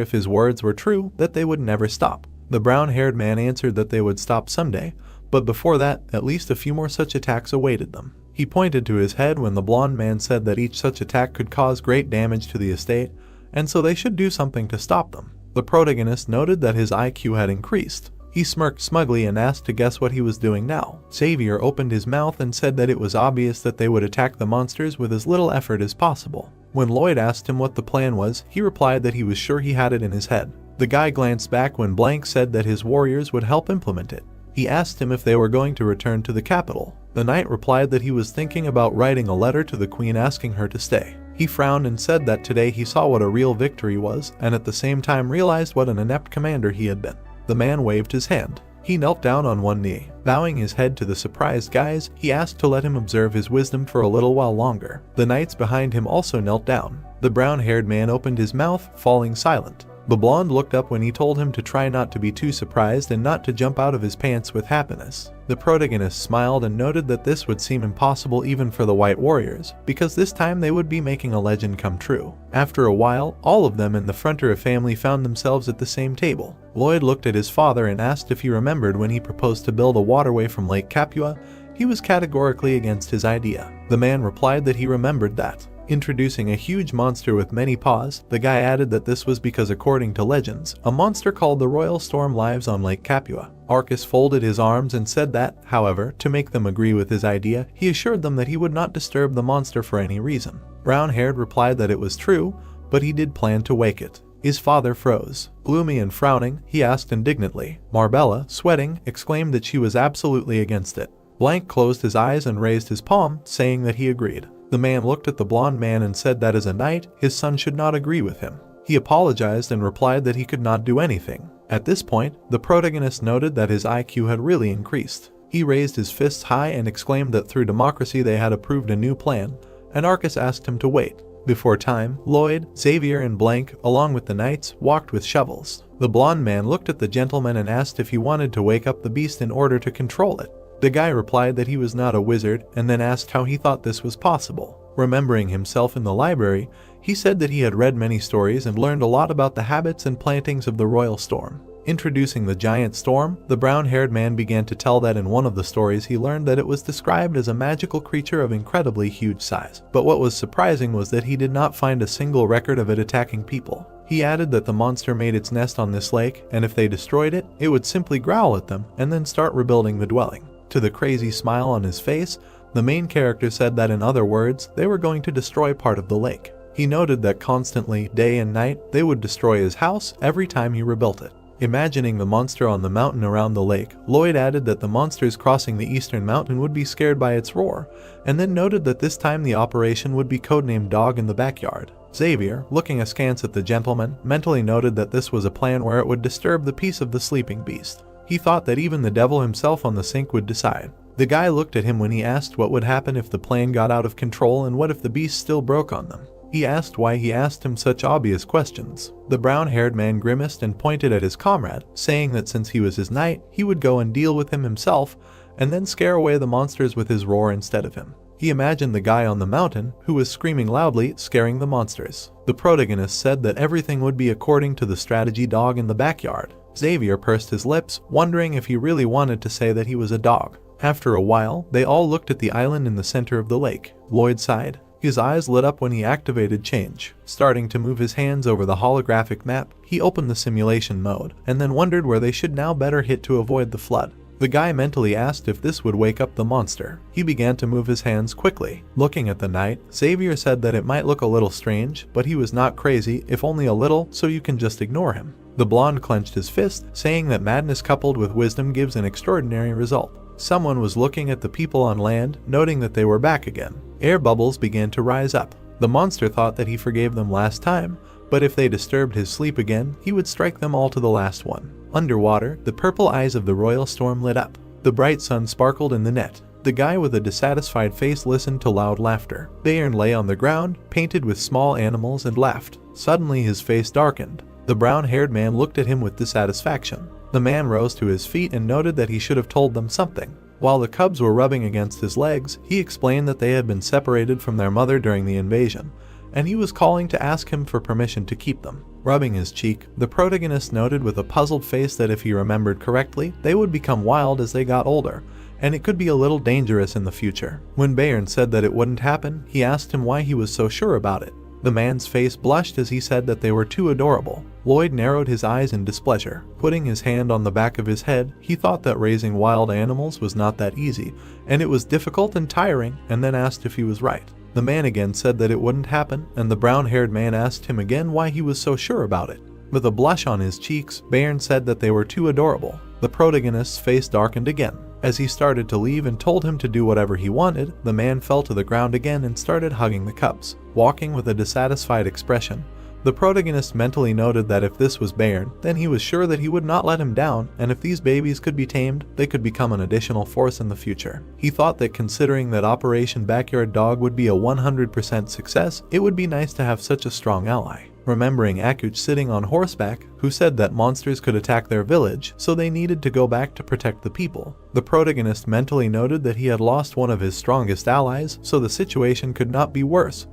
if his words were true, that they would never stop. The brown-haired man answered that they would stop someday, but before that, at least a few more such attacks awaited them. He pointed to his head when the blonde man said that each such attack could cause great damage to the estate, and so they should do something to stop them. The protagonist noted that his IQ had increased. He smirked smugly and asked to guess what he was doing now. Xavier opened his mouth and said that it was obvious that they would attack the monsters with as little effort as possible. When Lloyd asked him what the plan was, he replied that he was sure he had it in his head. The guy glanced back when Blank said that his warriors would help implement it. He asked him if they were going to return to the capital. The knight replied that he was thinking about writing a letter to the queen asking her to stay. He frowned and said that today he saw what a real victory was, and at the same time realized what an inept commander he had been. The man waved his hand. He knelt down on one knee. Bowing his head to the surprised guys, he asked to let him observe his wisdom for a little while longer. The knights behind him also knelt down. The brown-haired man opened his mouth, falling silent. The blonde looked up when he told him to try not to be too surprised and not to jump out of his pants with happiness. The protagonist smiled and noted that this would seem impossible even for the White Warriors, because this time they would be making a legend come true. After a while, all of them in the Frontera family found themselves at the same table. Lloyd looked at his father and asked if he remembered when he proposed to build a waterway from Lake Capua. He was categorically against his idea. The man replied that he remembered that. Introducing a huge monster with many paws, the guy added that this was because according to legends, a monster called the Royal Storm lives on Lake Capua. Arcus folded his arms and said that, however, to make them agree with his idea, he assured them that he would not disturb the monster for any reason. Brown-haired replied that it was true, but he did plan to wake it. His father froze. Gloomy and frowning, he asked indignantly. Marbella, sweating, exclaimed that she was absolutely against it. Blank closed his eyes and raised his palm, saying that he agreed. The man looked at the blonde man and said that as a knight, his son should not agree with him. He apologized and replied that he could not do anything. At this point, the protagonist noted that his IQ had really increased. He raised his fists high and exclaimed that through democracy they had approved a new plan, and Arcus asked him to wait. Before time, Lloyd, Xavier, and Blank, along with the knights, walked with shovels. The blonde man looked at the gentleman and asked if he wanted to wake up the beast in order to control it. The guy replied that he was not a wizard and then asked how he thought this was possible. Remembering himself in the library, he said that he had read many stories and learned a lot about the habits and plantings of the Royal Storm. Introducing the giant storm, the brown-haired man began to tell that in one of the stories he learned that it was described as a magical creature of incredibly huge size. But what was surprising was that he did not find a single record of it attacking people. He added that the monster made its nest on this lake, and if they destroyed it, it would simply growl at them and then start rebuilding the dwelling. To the crazy smile on his face, the main character said that in other words, they were going to destroy part of the lake. He noted that constantly, day and night, they would destroy his house every time he rebuilt it. Imagining the monster on the mountain around the lake, Lloyd added that the monsters crossing the eastern mountain would be scared by its roar, and then noted that this time the operation would be codenamed Dog in the Backyard. Xavier, looking askance at the gentleman, mentally noted that this was a plan where it would disturb the peace of the sleeping beast. He thought that even the devil himself on the sink would decide. The guy looked at him when he asked what would happen if the plan got out of control and what if the beast still broke on them. He asked why he asked him such obvious questions. The brown-haired man grimaced and pointed at his comrade, saying that since he was his knight, he would go and deal with him himself, and then scare away the monsters with his roar instead of him. He imagined the guy on the mountain, who was screaming loudly, scaring the monsters. The protagonist said that everything would be according to the strategy Dog in the Backyard. Xavier pursed his lips, wondering if he really wanted to say that he was a dog. After a while, they all looked at the island in the center of the lake. Lloyd sighed. His eyes lit up when he activated change. Starting to move his hands over the holographic map, he opened the simulation mode, and then wondered where they should now better hit to avoid the flood. The guy mentally asked if this would wake up the monster. He began to move his hands quickly. Looking at the knight, Xavier said that it might look a little strange, but he was not crazy, if only a little, so you can just ignore him. The blonde clenched his fist, saying that madness coupled with wisdom gives an extraordinary result. Someone was looking at the people on land, noting that they were back again. Air bubbles began to rise up. The monster thought that he forgave them last time, but if they disturbed his sleep again, he would strike them all to the last one. Underwater, the purple eyes of the Royal Storm lit up. The bright sun sparkled in the net. The guy with a dissatisfied face listened to loud laughter. Bayern lay on the ground, painted with small animals, and laughed. Suddenly his face darkened. The brown-haired man looked at him with dissatisfaction. The man rose to his feet and noted that he should have told them something. While the cubs were rubbing against his legs, he explained that they had been separated from their mother during the invasion, and he was calling to ask him for permission to keep them. Rubbing his cheek, the protagonist noted with a puzzled face that if he remembered correctly, they would become wild as they got older, and it could be a little dangerous in the future. When Bayern said that it wouldn't happen, he asked him why he was so sure about it. The man's face blushed as he said that they were too adorable. Lloyd narrowed his eyes in displeasure. Putting his hand on the back of his head, he thought that raising wild animals was not that easy, and it was difficult and tiring, and then asked if he was right. The man again said that it wouldn't happen, and the brown-haired man asked him again why he was so sure about it. With a blush on his cheeks, Bayern said that they were too adorable. The protagonist's face darkened again. As he started to leave and told him to do whatever he wanted, the man fell to the ground again and started hugging the cubs, walking with a dissatisfied expression. The protagonist mentally noted that if this was Bayern, then he was sure that he would not let him down, and if these babies could be tamed, they could become an additional force in the future. He thought that considering that Operation Backyard Dog would be a 100% success, it would be nice to have such a strong ally. Remembering Akuch sitting on horseback, who said that monsters could attack their village, so they needed to go back to protect the people. The protagonist mentally noted that he had lost one of his strongest allies, so the situation could not be worse.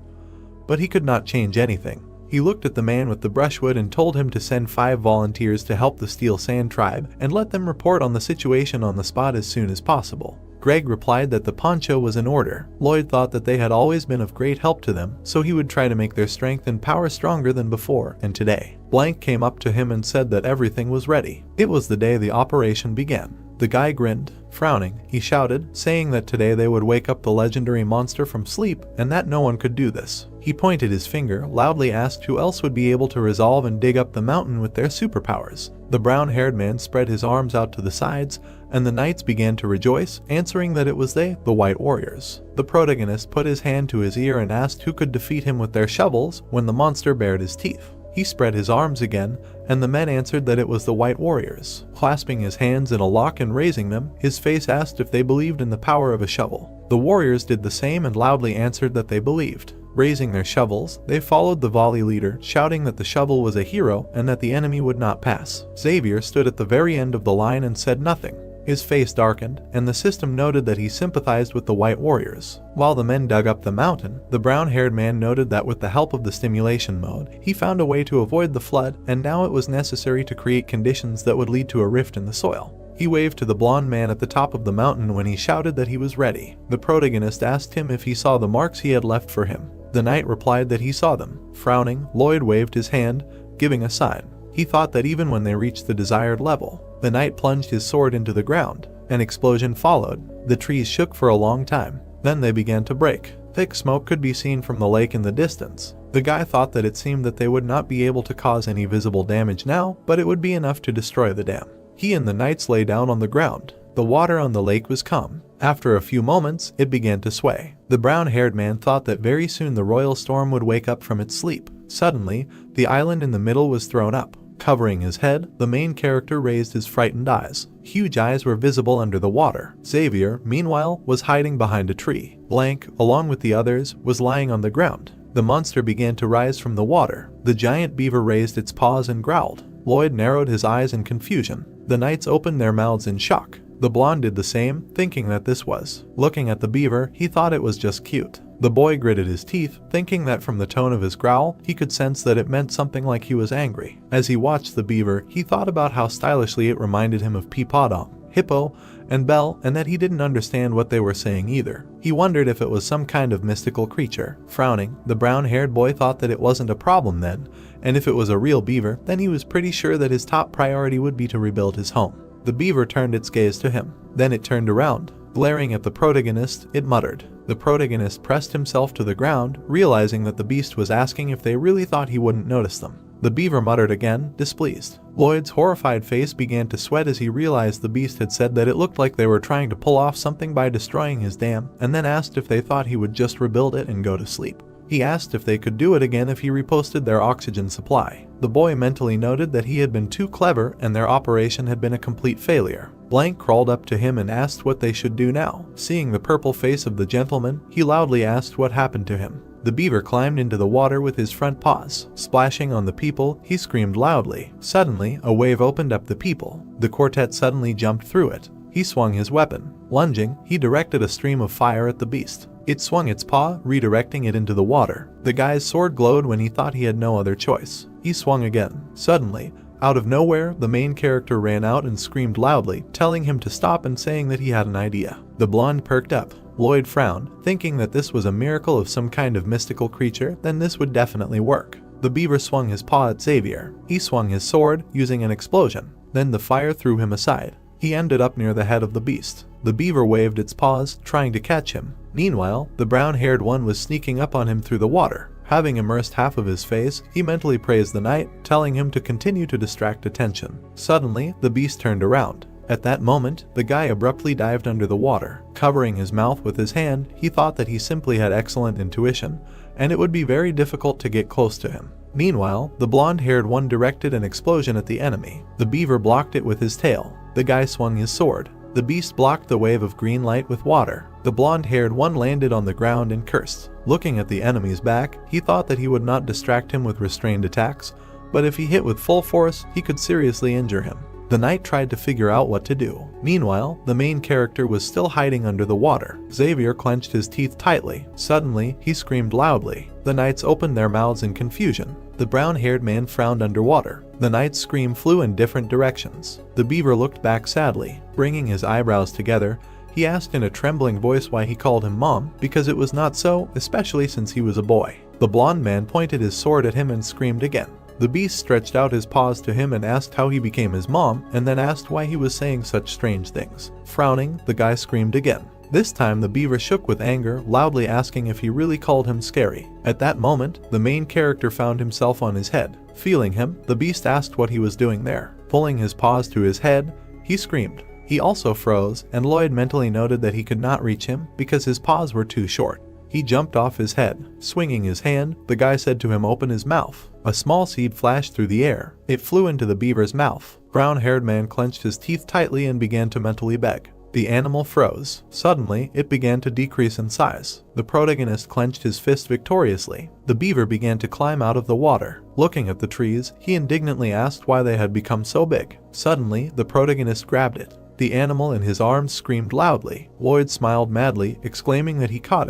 But he could not change anything. He looked at the man with the brushwood and told him to send 5 volunteers to help the Steel Sand tribe and let them report on the situation on the spot as soon as possible. Greg replied that the poncho was in order. Lloyd thought that they had always been of great help to them, so he would try to make their strength and power stronger than before and today. Blank came up to him and said that everything was ready. It was the day the operation began. The guy grinned. Frowning, he shouted, saying that today they would wake up the legendary monster from sleep and that no one could do this. He pointed his finger, loudly asked who else would be able to resolve and dig up the mountain with their superpowers. The brown-haired man spread his arms out to the sides, and the knights began to rejoice, answering that it was they, the White Warriors. The protagonist put his hand to his ear and asked who could defeat him with their shovels when the monster bared his teeth. He spread his arms again, and the men answered that it was the White Warriors. Clasping his hands in a lock and raising them, his face asked if they believed in the power of a shovel. The warriors did the same and loudly answered that they believed. Raising their shovels, they followed the volley leader, shouting that the shovel was a hero and that the enemy would not pass. Xavier stood at the very end of the line and said nothing. His face darkened, and the system noted that he sympathized with the White Warriors. While the men dug up the mountain, the brown-haired man noted that with the help of the stimulation mode, he found a way to avoid the flood, and now it was necessary to create conditions that would lead to a rift in the soil. He waved to the blonde man at the top of the mountain when he shouted that he was ready. The protagonist asked him if he saw the marks he had left for him. The knight replied that he saw them. Frowning, Lloyd waved his hand, giving a sign. He thought that even when they reached the desired level, the knight plunged his sword into the ground. An explosion followed. The trees shook for a long time. Then they began to break. Thick smoke could be seen from the lake in the distance. The guy thought that it seemed that they would not be able to cause any visible damage now, but it would be enough to destroy the dam. He and the knights lay down on the ground. The water on the lake was calm. After a few moments, it began to sway. The brown-haired man thought that very soon the royal storm would wake up from its sleep. Suddenly, the island in the middle was thrown up. Covering his head, the main character raised his frightened eyes. Huge eyes were visible under the water. Xavier, meanwhile, was hiding behind a tree. Blank, along with the others, was lying on the ground. The monster began to rise from the water. The giant beaver raised its paws and growled. Lloyd narrowed his eyes in confusion. The knights opened their mouths in shock. The blonde did the same, thinking that this was. Looking at the beaver, he thought it was just cute. The boy gritted his teeth, thinking that from the tone of his growl, he could sense that it meant something like he was angry. As he watched the beaver, he thought about how stylishly it reminded him of Peapodon, Hippo, and Belle, and that he didn't understand what they were saying either. He wondered if it was some kind of mystical creature. Frowning, the brown-haired boy thought that it wasn't a problem then, and if it was a real beaver, then he was pretty sure that his top priority would be to rebuild his home. The beaver turned its gaze to him. Then it turned around. Glaring at the protagonist, it muttered. The protagonist pressed himself to the ground, realizing that the beast was asking if they really thought he wouldn't notice them. The beaver muttered again, displeased. Lloyd's horrified face began to sweat as he realized the beast had said that it looked like they were trying to pull off something by destroying his dam, and then asked if they thought he would just rebuild it and go to sleep. He asked if they could do it again if he reposted their oxygen supply. The boy mentally noted that he had been too clever and their operation had been a complete failure. Blank crawled up to him and asked what they should do now. Seeing the purple face of the gentleman, he loudly asked what happened to him. The beaver climbed into the water with his front paws. Splashing on the people, he screamed loudly. Suddenly, a wave opened up the people. The quartet suddenly jumped through it. He swung his weapon. Lunging, he directed a stream of fire at the beast. It swung its paw, redirecting it into the water. The guy's sword glowed when he thought he had no other choice. He swung again. Suddenly, out of nowhere, the main character ran out and screamed loudly, telling him to stop and saying that he had an idea. The blonde perked up. Lloyd frowned, thinking that this was a miracle of some kind of mystical creature, then this would definitely work. The beaver swung his paw at Xavier. He swung his sword, using an explosion. Then the fire threw him aside. He ended up near the head of the beast. The beaver waved its paws, trying to catch him. Meanwhile, the brown-haired one was sneaking up on him through the water. Having immersed half of his face, he mentally praised the knight, telling him to continue to distract attention. Suddenly, the beast turned around. At that moment, the guy abruptly dived under the water. Covering his mouth with his hand, he thought that he simply had excellent intuition, and it would be very difficult to get close to him. Meanwhile, the blonde-haired one directed an explosion at the enemy. The beaver blocked it with his tail. The guy swung his sword. The beast blocked the wave of green light with water. The blonde-haired one landed on the ground and cursed. Looking at the enemy's back, he thought that he would not distract him with restrained attacks, but if he hit with full force, he could seriously injure him. The knight tried to figure out what to do. Meanwhile, the main character was still hiding under the water. Xavier clenched his teeth tightly. Suddenly, he screamed loudly. The knights opened their mouths in confusion. The brown-haired man frowned underwater. The knight's scream flew in different directions. The beaver looked back sadly. Bringing his eyebrows together, he asked in a trembling voice why he called him Mom, because it was not so, especially since he was a boy. The blonde man pointed his sword at him and screamed again. The beast stretched out his paws to him and asked how he became his mom, and then asked why he was saying such strange things. Frowning, the guy screamed again. This time the beaver shook with anger, loudly asking if he really called him scary. At that moment, the main character found himself on his head. Feeling him, the beast asked what he was doing there. Pulling his paws to his head, he screamed. He also froze, and Lloyd mentally noted that he could not reach him because his paws were too short. He jumped off his head. Swinging his hand, the guy said to him, "Open his mouth." A small seed flashed through the air. It flew into the beaver's mouth. Brown-haired man clenched his teeth tightly and began to mentally beg. The animal froze. Suddenly, it began to decrease in size. The protagonist clenched his fist victoriously. The beaver began to climb out of the water. Looking at the trees, he indignantly asked why they had become so big. Suddenly, the protagonist grabbed it. The animal in his arms screamed loudly. Lloyd smiled madly, exclaiming that he caught it.